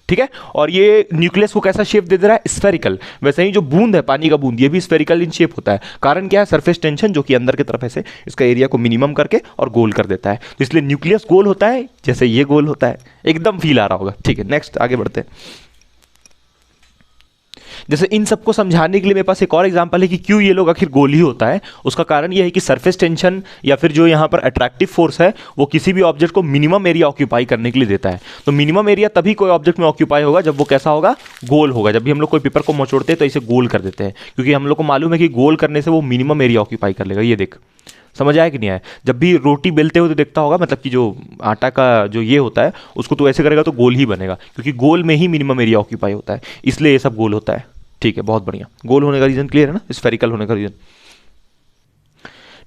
ठीक है। और ये न्यूक्लियस को कैसा शेप दे दे रहा है, स्फेरिकल। वैसे ही जो बूंद है पानी का बूंद, ये भी स्फेरिकल इन शेप होता है। कारण क्या है, सरफेस टेंशन जो कि अंदर की तरफ ऐसे इसका एरिया को मिनिमम करके और गोल कर देता है, तो इसलिए न्यूक्लियस गोल होता है जैसे ये गोल होता है। एकदम फील आ रहा होगा, ठीक है। नेक्स्ट आगे बढ़ते हैं। जैसे इन सबको समझाने के लिए मेरे पास एक और एग्जांपल है कि क्यों ये लोग आखिर गोल ही होता है। उसका कारण ये है कि सरफेस टेंशन या फिर जो यहाँ पर अट्रैक्टिव फोर्स है वो किसी भी ऑब्जेक्ट को मिनिमम एरिया ऑक्यूपाई करने के लिए देता है। तो मिनिमम एरिया तभी कोई ऑब्जेक्ट में ऑक्यूपाई होगा जब वो कैसा होगा, गोल होगा। जब भी हम लोग कोई पेपर को मचोड़ते हैं तो इसे गोल कर देते हैं, क्योंकि हम लोग को मालूम है कि गोल करने से वो मिनिमम एरिया ऑक्यूपाई कर लेगा। ये देख, समझ आया कि नहीं आया। जब भी रोटी बेलते हो तो देखता होगा, मतलब कि जो आटा का जो ये होता है उसको तो ऐसे करेगा तो गोल ही बनेगा, क्योंकि गोल में ही मिनिमम एरिया ऑक्यूपाई होता है, इसलिए ये सब गोल होता है। ठीक है, बहुत बढ़िया। गोल होने का रीजन क्लियर है ना, स्फेरिकल होने का रीजन।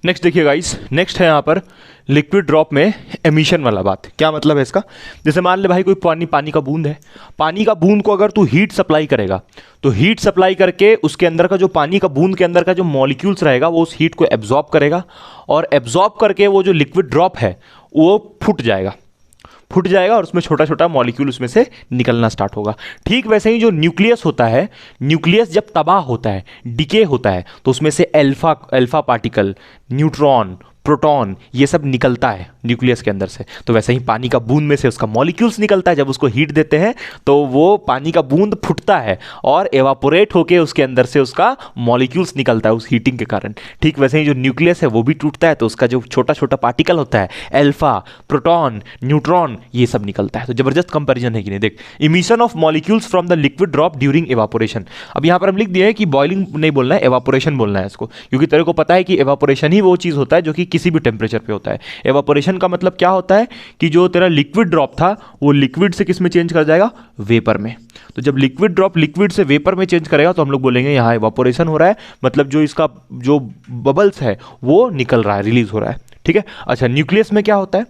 नेक्स्ट देखिए गाइस, नेक्स्ट है यहाँ पर लिक्विड ड्रॉप में एमिशन वाला बात। क्या मतलब है इसका, जैसे मान ले भाई कोई पानी का बूंद है। पानी का बूंद को अगर तू हीट सप्लाई करेगा तो हीट सप्लाई करके उसके अंदर का जो पानी का बूंद के अंदर का जो मॉलिक्यूल्स रहेगा वो उस हीट को एब्जॉर्ब करेगा, और एब्जॉर्ब करके वो जो लिक्विड ड्रॉप है वो फूट जाएगा और उसमें छोटा छोटा मॉलिक्यूल उसमें से निकलना स्टार्ट होगा। ठीक वैसे ही जो न्यूक्लियस होता है, न्यूक्लियस जब तबाह होता है, डिके होता है, तो उसमें से अल्फा पार्टिकल, न्यूट्रॉन, प्रोटॉन, ये सब निकलता है न्यूक्लियस के अंदर से। तो वैसे ही पानी का बूंद में से उसका मॉलिक्यूल्स निकलता है। जब उसको हीट देते हैं तो वो पानी का बूंद फूटता है और एवापोरेट होके उसके अंदर से उसका मॉलिक्यूल्स निकलता है उस हीटिंग के कारण। ठीक वैसे ही जो न्यूक्लियस है वो भी टूटता है तो उसका जो छोटा छोटा पार्टिकल होता है, अल्फा, प्रोटॉन, न्यूट्रॉन, ये सब निकलता है। तो जबरदस्त कंपेरिजन है कि नहीं। देख, emission of molecules from the liquid drop during evaporation. अब यहाँ पर हम लिख दिए है कि बॉइलिंग नहीं बोलना है, एवापोरेशन बोलना है इसको, क्योंकि तेरे को पता है कि एवापोरेशन ही वो चीज़ होता है जो कि किसी भी टेम्परेचर पे होता है। एवापोरेशन का मतलब क्या होता है कि जो तेरा लिक्विड ड्रॉप था वो लिक्विड से किस में चेंज कर जाएगा, वेपर में। तो जब लिक्विड ड्रॉप लिक्विड से वेपर में चेंज करेगा तो हम लोग बोलेंगे यहाँ एवापोरेशन हो रहा है, मतलब जो इसका जो बबल्स है वो निकल रहा है, रिलीज हो रहा है। ठीक है। अच्छा, न्यूक्लियस में क्या होता है,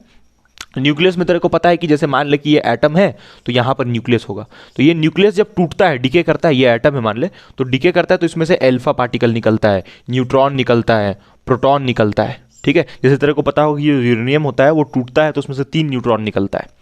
न्यूक्लियस में तेरे को पता है कि जैसे मान ले कि ये एटम है तो यहाँ पर न्यूक्लियस होगा। तो ये न्यूक्लियस जब टूटता है, डिके करता है, ये एटम है मान ले, तो डिके करता है तो इसमें से अल्फा पार्टिकल निकलता है, न्यूट्रॉन निकलता है, प्रोटॉन निकलता है। ठीक है। जैसे तेरे को पता होगा कि यूरेनियम होता है वो टूटता है तो उसमें से 3 न्यूट्रॉन निकलता है।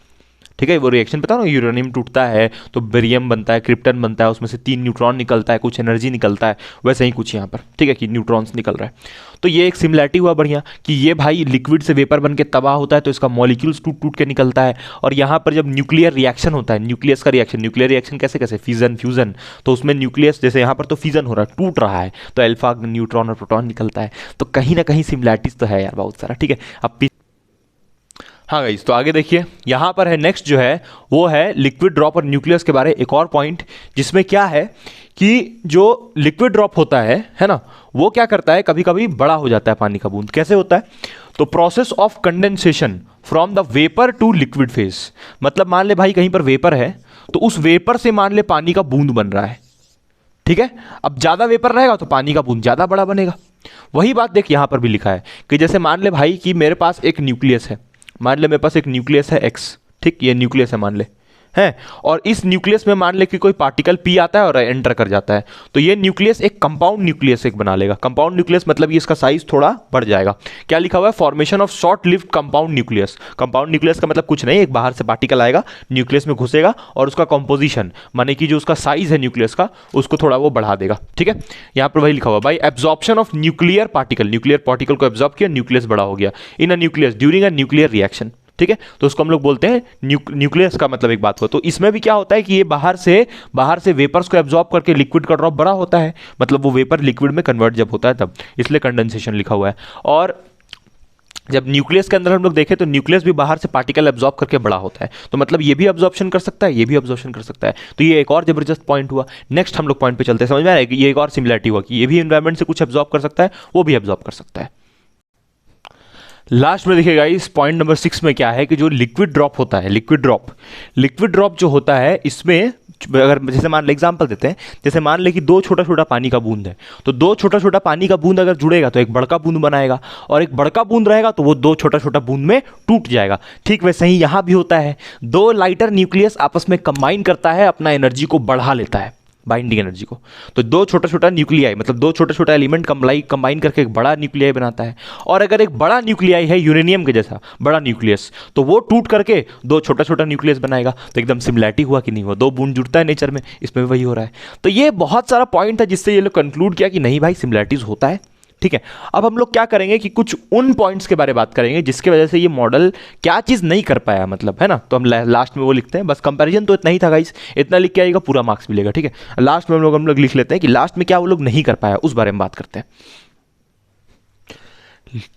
ठीक है, वो रिएक्शन पता ना, यूरेनियम टूटता है तो बेरियम बनता है, क्रिप्टन बनता है, उसमें से 3 न्यूट्रॉन निकलता है, कुछ एनर्जी निकलता है। वैसे ही कुछ यहाँ पर, ठीक है, कि न्यूट्रॉन्स निकल रहा है। तो ये एक सिमिलैरिटी हुआ बढ़िया कि ये भाई लिक्विड से वेपर बन के तबाह होता है तो इसका मॉलिक्यूल्स टूट टूट के निकलता है। और यहाँ पर जब न्यूक्लियर रिएक्शन होता है, न्यूक्लियस का रिएक्शन, न्यूक्लियर रिएक्शन कैसे कैसे, फिजन फ्यूजन, तो उसमें न्यूक्लियस जैसे यहाँ पर तो फिजन हो रहा है, टूट रहा है, तो अल्फा न्यूट्रॉन और प्रोटॉन निकलता है। तो कहीं ना कहीं सिमिलैरिटीज तो है यार बहुत सारा। ठीक है, अब हाँ गाइस, तो आगे देखिए, यहाँ पर है नेक्स्ट जो है वो है लिक्विड ड्रॉप और न्यूक्लियस के बारे एक और पॉइंट, जिसमें क्या है कि जो लिक्विड ड्रॉप होता है ना, वो क्या करता है, कभी कभी बड़ा हो जाता है पानी का बूंद। कैसे होता है, तो process of condensation from the vapour to liquid phase. मतलब मान ले भाई कहीं पर वेपर है तो उस वेपर से मान ले पानी का बूंद बन रहा है। ठीक है, अब ज्यादा वेपर रहेगा तो पानी का बूंद ज्यादा बड़ा बनेगा। वही बात देख यहाँ पर भी लिखा है कि जैसे मान ले भाई कि मेरे पास एक न्यूक्लियस है, मान ले मेरे पास एक न्यूक्लियस है X, ठीक, ये न्यूक्लियस है मान ले, है, और इस न्यूक्लियस में मान ले कि कोई पार्टिकल P आता है और एंटर कर जाता है, तो ये न्यूक्लियस एक कंपाउंड न्यूक्लियस एक बना लेगा। कंपाउंड न्यूक्लियस मतलब ये इसका साइज थोड़ा बढ़ जाएगा। क्या लिखा हुआ है, formation of short lived compound nucleus. Compound nucleus का मतलब कुछ नहीं, एक बाहर से पार्टिकल आएगा, न्यूक्लियस में घुसेगा और उसका कॉम्पोजिशन माने कि जो उसका साइज है न्यूक्लियस का उसको थोड़ा वो बढ़ा देगा। ठीक है, यहाँ पर वही लिखा हुआ भाई, एब्जॉर्प्शन ऑफ न्यूक्लियर पार्टिकल को एब्जॉर्ब किया, न्यूक्लियस बड़ा हो गया in a nucleus during a nuclear reaction. ठीक है, तो उसको हम लोग बोलते हैं न्यूक्लियस का मतलब एक बात हुआ। तो इसमें भी क्या होता है कि ये बाहर से वेपर्स को एब्जॉर्ब करके लिक्विड का ड्रॉप बड़ा होता है, मतलब वो वेपर लिक्विड में कन्वर्ट जब होता है तब, इसलिए कंडेंसेशन लिखा हुआ है। और जब न्यूक्लियस के अंदर हम लोग देखें तो न्यूक्लियस भी बाहर से पार्टिकल एब्जॉर्ब करके बड़ा होता है, तो मतलब ये भी एब्जॉर्प्शन कर सकता है, ये भी एब्जॉर्प्शन कर सकता है। तो ये एक और जबरदस्त पॉइंट हुआ। नेक्स्ट हम लोग पॉइंट पे चलते हैं, समझ में आ रहा है कि ये एक और सिमिलरिटी हुआ कि ये भी एनवायरमेंट से कुछ एब्जॉर्ब कर सकता है, वो भी एब्जॉर्ब कर सकता है। लास्ट में देखिएगा इस पॉइंट नंबर 6 में क्या है कि जो लिक्विड ड्रॉप होता है, लिक्विड ड्रॉप जो होता है, इसमें अगर जैसे मान ले एग्जांपल देते हैं, जैसे मान ले कि 2 छोटा छोटा पानी का बूंद है, तो 2 छोटा छोटा पानी का बूंद अगर जुड़ेगा तो एक बड़का बूंद बनाएगा, और एक बड़का बूंद रहेगा तो वो 2 छोटा छोटा बूंद में टूट जाएगा। ठीक वैसे ही यहाँ भी होता है, 2 लाइटर न्यूक्लियस आपस में कंबाइन करता है, अपना एनर्जी को बढ़ा लेता है, बाइंडिंग एनर्जी को। तो दो छोटा छोटा न्यूक्लियाई, मतलब दो छोटा छोटा एलिमेंट कंबाइन करके एक बड़ा न्यूक्लियाई बनाता है। और अगर एक बड़ा न्यूक्लियाई है यूरेनियम के जैसा बड़ा न्यूक्लियस, तो वो टूट करके दो छोटा छोटा न्यूक्लियस बनाएगा। तो एकदम सिमिलैरिटी हुआ कि नहीं हुआ, दो बूंद जुड़ता है नेचर में, इसमें भी वही हो रहा है। तो ये बहुत सारा पॉइंट था जिससे ये लोग कंक्लूड किया कि नहीं भाई सिमिलैरिटीज होता है। ठीक है, अब हम लोग क्या करेंगे कि कुछ उन पॉइंट्स के बारे में बात करेंगे जिसकी वजह से ये मॉडल क्या चीज़ नहीं कर पाया, मतलब है ना। तो हम लास्ट में वो लिखते हैं, बस कंपैरिजन तो इतना ही था गाइस, इतना लिख के आएगा पूरा मार्क्स मिलेगा। ठीक है, लास्ट में हम लोग लिख लेते हैं कि लास्ट में क्या वो लोग नहीं कर पाया, उस बारे में बात करते हैं।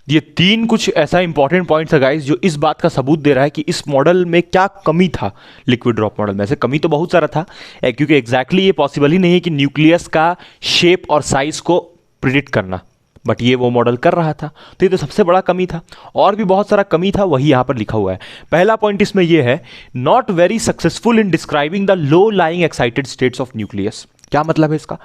ये तीन कुछ ऐसा इंपॉर्टेंट पॉइंट्स है गाइस जो इस बात का सबूत दे रहा है कि इस मॉडल में क्या कमी था लिक्विड ड्रॉप मॉडल में। ऐसे कमी तो बहुत सारा था, क्योंकि एग्जैक्टली ये पॉसिबल ही नहीं है कि न्यूक्लियस का शेप और साइज को प्रिडिक्ट करना, बट ये वो मॉडल कर रहा था। तो ये तो सबसे बड़ा कमी था, और भी बहुत सारा कमी था, वही यहाँ पर लिखा हुआ है। पहला पॉइंट इसमें ये है, not very successful in describing the low lying excited states of nucleus. क्या मतलब है इसका?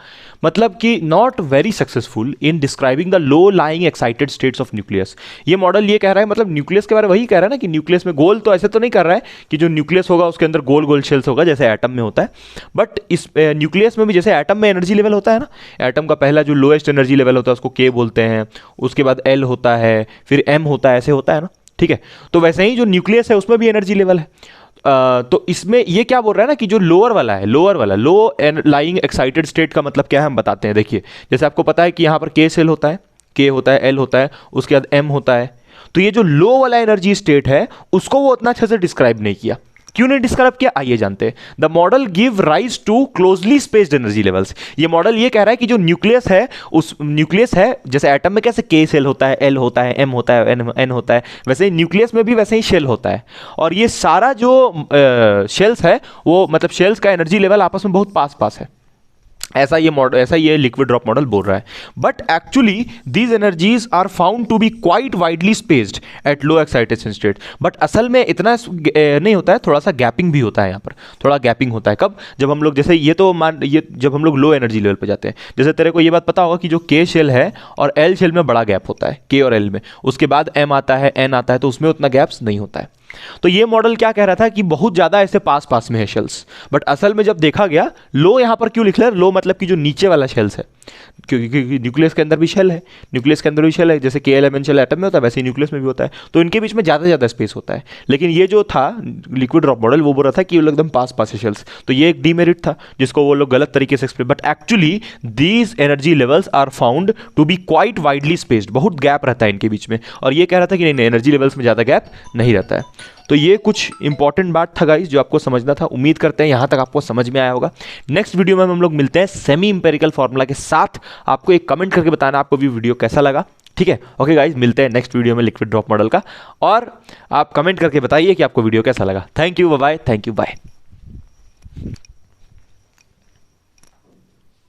मतलब कि not very successful in describing the low lying excited states of nucleus. ये मॉडल ये कह रहा है, मतलब न्यूक्लियस के बारे में वही कह रहा है ना कि न्यूक्लियस में गोल, तो ऐसे तो नहीं कर रहा है कि जो न्यूक्लियस होगा उसके अंदर गोल गोल शेल्स होगा जैसे एटम में होता है, बट इस न्यूक्लियस में भी जैसे एटम में एनर्जी लेवल होता है ना, एटम का पहला जो लोएस्ट एनर्जी लेवल होता है उसको के बोलते हैं, उसके बाद एल होता है, फिर एम होता है, ऐसे होता है ना। ठीक है, तो वैसे ही जो न्यूक्लियस है उसमें भी एनर्जी लेवल है। तो इसमें ये क्या बोल रहा है ना कि जो लोअर वाला है, लोअर वाला लो लाइंग एक्साइटेड स्टेट का मतलब क्या है हम बताते हैं। देखिए, जैसे आपको पता है कि यहाँ पर के सेल होता है, के होता है, एल होता है, उसके बाद एम होता है। तो ये जो लो वाला एनर्जी स्टेट है उसको वो उतना अच्छे से डिस्क्राइब नहीं किया। क्यों नहीं डिस्क्राइब किया, आइए जानते हैं। The model give rise to closely spaced energy levels. ये मॉडल ये कह रहा है कि जो न्यूक्लियस है, उस न्यूक्लियस है जैसे एटम में कैसे के सेल होता है, एल होता है, एम होता है, एन होता है, वैसे ही न्यूक्लियस में भी वैसे ही शेल होता है। और ये सारा जो शेल्स है वो, मतलब शेल्स का एनर्जी लेवल आपस में बहुत पास पास है, ऐसा ये मॉडल, ऐसा ये लिक्विड ड्रॉप मॉडल बोल रहा है। But actually these energies are found to be quite widely spaced at low excitation state. But असल में इतना नहीं होता है, थोड़ा सा गैपिंग भी होता है, यहाँ पर थोड़ा गैपिंग होता है। कब? जब हम लोग जैसे ये जब हम लोग लो एनर्जी लेवल पे जाते हैं, जैसे तेरे को ये बात पता होगा कि जो के शेल है और एल शेल में बड़ा गैप होता है, के और एल में, उसके बाद एम आता है, एन आता है, तो उसमें उतना गैप्स नहीं होता है। तो ये मॉडल क्या कह रहा था कि बहुत ज्यादा ऐसे पास पास में है शेल्स, बट असल में जब देखा गया, लो यहां पर क्यों लिख रहा है, लो मतलब कि जो नीचे वाला शेल्स है, क्योंकि न्यूक्लियस के अंदर भी शेल है, न्यूक्लियस के अंदर भी शेल है, जैसे K L M N shell atom में होता है वैसे ही न्यूक्लियस में भी होता है, तो इनके बीच में ज्यादा स्पेस होता है। लेकिन ये जो था लिक्विड ड्रॉप मॉडल वो बोल रहा था कि वो एकदम पास पास है शेल्स, तो ये एक डीमेरिट था जिसको वो लोग गलत तरीके से explain. But actually these energy levels are found to be quite widely spaced, बहुत गैप रहता है इनके बीच में, और ये कह रहा था कि नहीं, एनर्जी लेवल्स में ज्यादा गैप नहीं रहता है। तो ये कुछ इंपॉर्टेंट बात था गाइस जो आपको समझना था। उम्मीद करते हैं यहाँ तक आपको समझ में आया होगा। नेक्स्ट वीडियो में हम लोग मिलते हैं सेमी इंपेरिकल फार्मूला के साथ। आपको एक कमेंट करके बताना आपको भी वीडियो कैसा लगा। ठीक है, ओके गाइस, मिलते हैं नेक्स्ट वीडियो में लिक्विड ड्रॉप मॉडल का, और आप कमेंट करके बताइए कि आपको वीडियो कैसा लगा। Thank you, bye, thank you, bye.